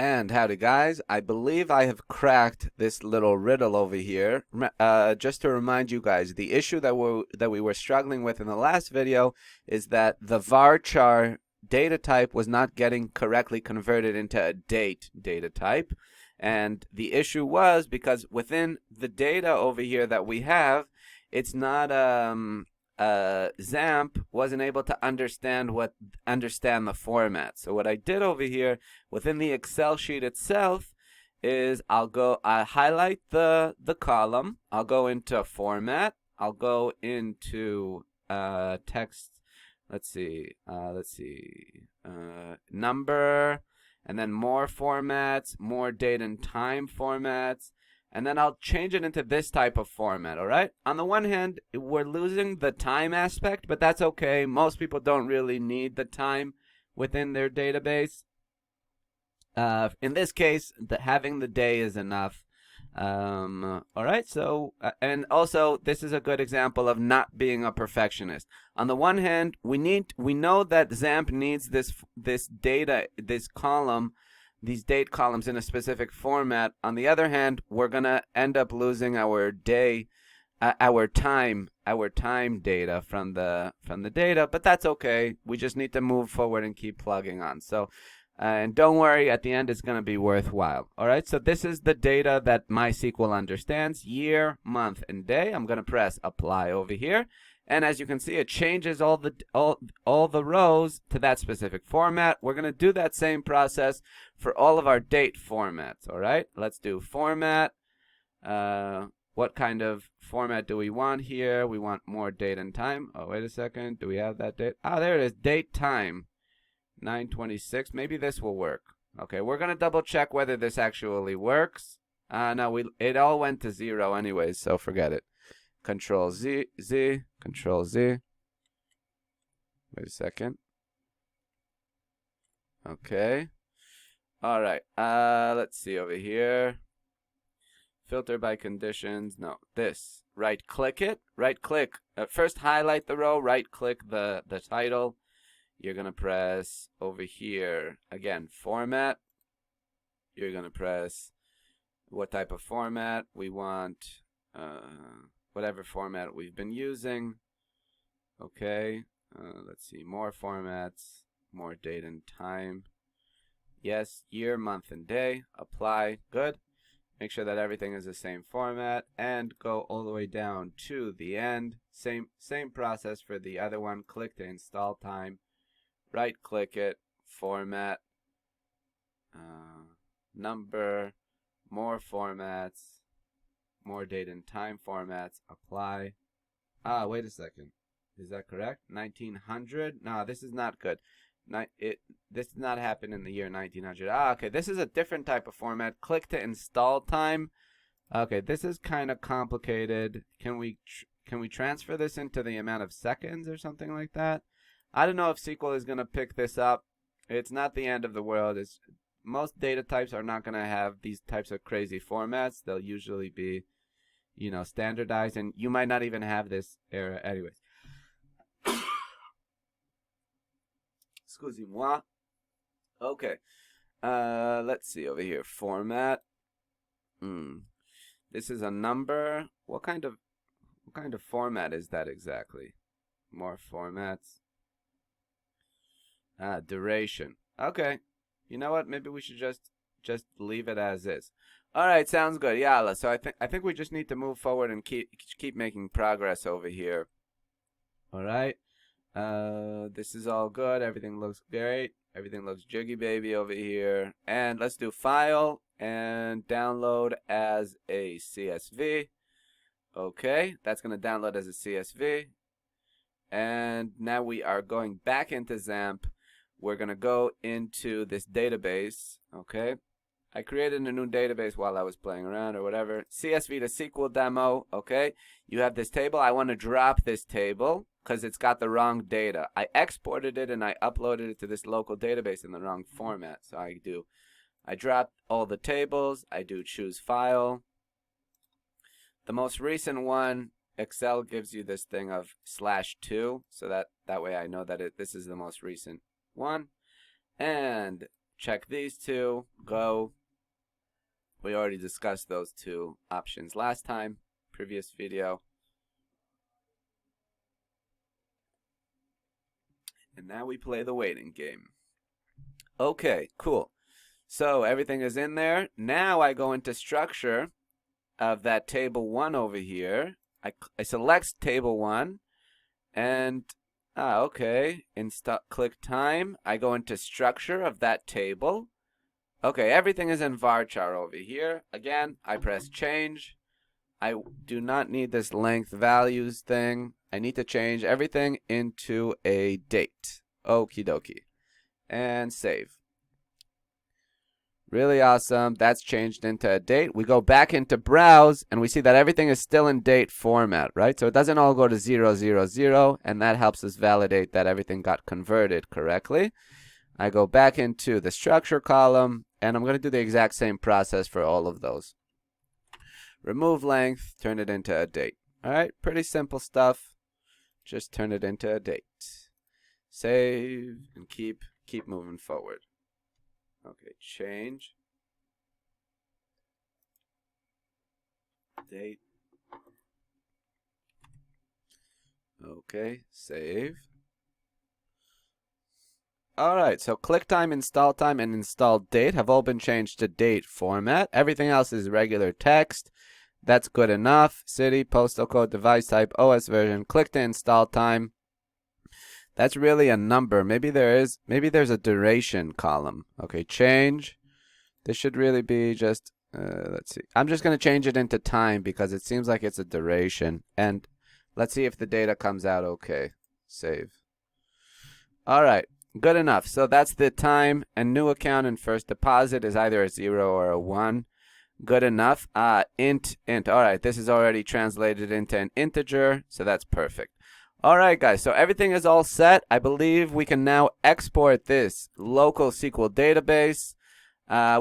And howdy guys, I believe I have cracked this little riddle over here. Just to remind you guys, the issue that we were struggling with in the last video is that the varchar data type was not getting correctly converted into a date data type. And the issue was because within the data over here that we have, it's not XAMPP wasn't able to understand the format. So what I did over here within the Excel sheet itself is I highlight the column. I'll go into format. I'll go into text. Let's see, number, and then more formats, more date and time formats. And then I'll change it into this type of format, all right? On the one hand, we're losing the time aspect, but that's okay. Most people don't really need the time within their database. In this case, having the day is enough. All right, so, and also, this is a good example of not being a perfectionist. On the one hand, we know that XAMPP needs this data, this column, these date columns in a specific format. On the other hand, we're gonna end up losing our time data from the data, but that's okay. We just need to move forward and keep plugging on. So, and don't worry, at the end it's gonna be worthwhile. All right. So this is the data that MySQL understands: year, month, and day. I'm gonna press apply over here. And as you can see, it changes all the rows to that specific format. We're going to do that same process for all of our date formats, all right? Let's do format. What kind of format do we want here? We want more date and time. Oh, wait a second. Do we have that date? Oh, there it is. Date time, 9/26. Maybe this will work. Okay, we're going to double check whether this actually works. No, it all went to 0 anyways, so forget it. Control Z, Control Z. Wait a second. Okay. All right. Let's see over here. Filter by conditions. No, this. Right click it. Right click. First highlight the row. Right click the title. You're gonna press over here again. Format. You're gonna press what type of format we want. Whatever format we've been using. Okay, let's see, more formats, more date and time. Yes, year, month, and day. Apply. Good. Make sure that everything is the same format, and go all the way down to the end. Same process for the other one. Click to install time. Right click it. Format. Number. More formats. More date and time formats. Apply. Wait a second. Is that correct? 1900? No, this is not good. This did not happen in the year 1900. Okay. This is a different type of format. Click to install time. Okay, this is kind of complicated. Can we transfer this into the amount of seconds or something like that? I don't know if SQL is going to pick this up. It's not the end of the world. Most data types are not going to have these types of crazy formats. They'll usually be, standardized, and you might not even have this error anyways. Excusez-moi. Okay. Let's see over here. Format. This is a number. What kind of format is that exactly? More formats. Duration. Okay. You know what? Maybe we should just leave it as is. All right, sounds good. Yalla. So I think we just need to move forward and keep making progress over here. All right. This is all good. Everything looks great. Everything looks jiggy baby over here. And let's do file and download as a CSV. Okay, that's going to download as a CSV. And now we are going back into XAMPP. We're going to go into this database, okay? I created a new database while I was playing around or whatever. CSV to SQL demo, okay? You have this table. I want to drop this table because it's got the wrong data. I exported it and I uploaded it to this local database in the wrong format. So I drop all the tables. I do choose file. The most recent one, Excel gives you this thing of /2, so that way I know that this is the most recent one. And check these two, go. We already discussed those two options last time, previous video. And now we play the waiting game. Okay, cool. So everything is in there. Now I go into structure of that table 1 over here. I select table 1 and okay, click time. I go into structure of that table. Okay, everything is in varchar over here. Again, I press change. I do not need this length values thing. I need to change everything into a date. Okie dokie. And save. Really awesome. That's changed into a date. We go back into browse and we see that everything is still in date format, right? So it doesn't all go to 000, and that helps us validate that everything got converted correctly. I go back into the structure column and I'm going to do the exact same process for all of those. Remove length, turn it into a date. All right, pretty simple stuff. Just turn it into a date. Save and keep moving forward. Okay, change. Date. Okay, save. Alright, so click time, install time, and install date have all been changed to date format. Everything else is regular text. That's good enough. City, postal code, device type, OS version. Click to install time. That's really a number. Maybe there's a duration column. Okay, change. This should really be just, let's see. I'm just going to change it into time because it seems like it's a duration. And let's see if the data comes out okay. Save. All right, good enough. So that's the time, and new account and first deposit is either a 0 or a 1. Good enough. Int. All right, this is already translated into an integer, so that's perfect. All right, guys, so everything is all set. I believe we can now export this local SQL database.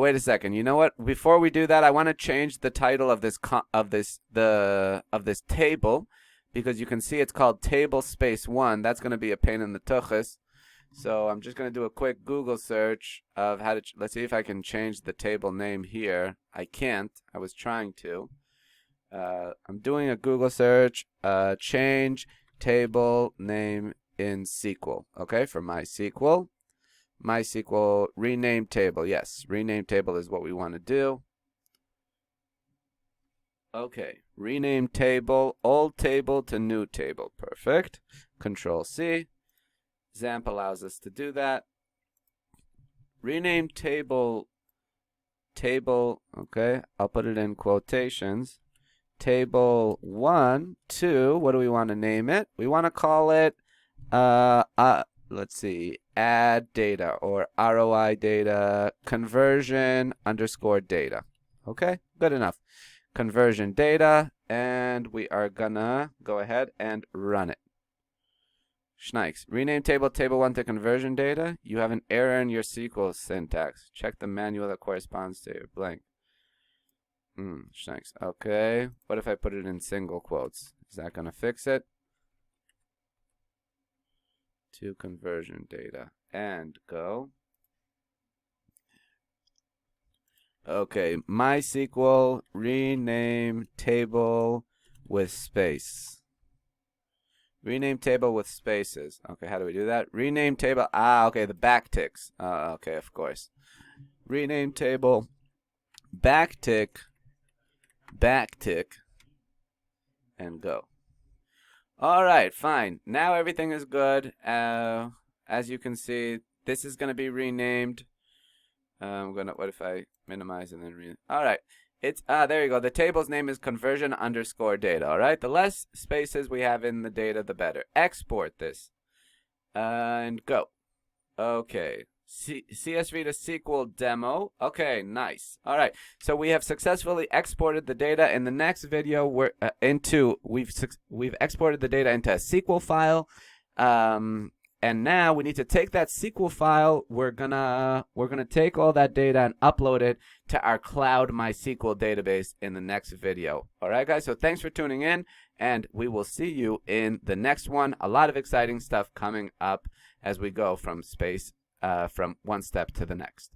Wait a second. You know what? Before we do that, I want to change the title of this table because you can see it's called table space 1. That's going to be a pain in the tuchus. So I'm just going to do a quick Google search of how to. Let's see if I can change the table name here. I can't. I was trying to. I'm doing a Google search. Change table name in SQL, okay, for MySQL. MySQL rename table, yes, rename table is what we want to do. Okay, rename table, old table to new table, perfect. Control C. XAMPP allows us to do that. Rename table, okay, I'll put it in quotations. Table 1, 2, what do we want to name it? We want to call it, let's see, add data or ROI data, conversion underscore data. Okay, good enough. Conversion data, and we are gonna go ahead and run it. Schnikes, rename table 1 to conversion data. You have an error in your SQL syntax. Check the manual that corresponds to your blank. Thanks. Okay. What if I put it in single quotes? Is that going to fix it? To conversion data. And go. Okay. MySQL rename table with space. Rename table with spaces. Okay, how do we do that? Rename table. Okay, the backticks. Okay, of course. Rename table. Backtick, and go. All right, fine. Now everything is good. As you can see, this is going to be renamed. What if I minimize and then rename? All right. It's there you go. The table's name is conversion underscore data. All right. The less spaces we have in the data, the better. Export this and go. Okay. CSV to SQL demo. Okay, nice. All right, so we have successfully exported the data. In the next video, we've exported the data into a SQL file, and now we need to take that SQL file. We're gonna take all that data and upload it to our cloud MySQL database in the next video. All right, guys. So thanks for tuning in, and we will see you in the next one. A lot of exciting stuff coming up as we go from one step to the next.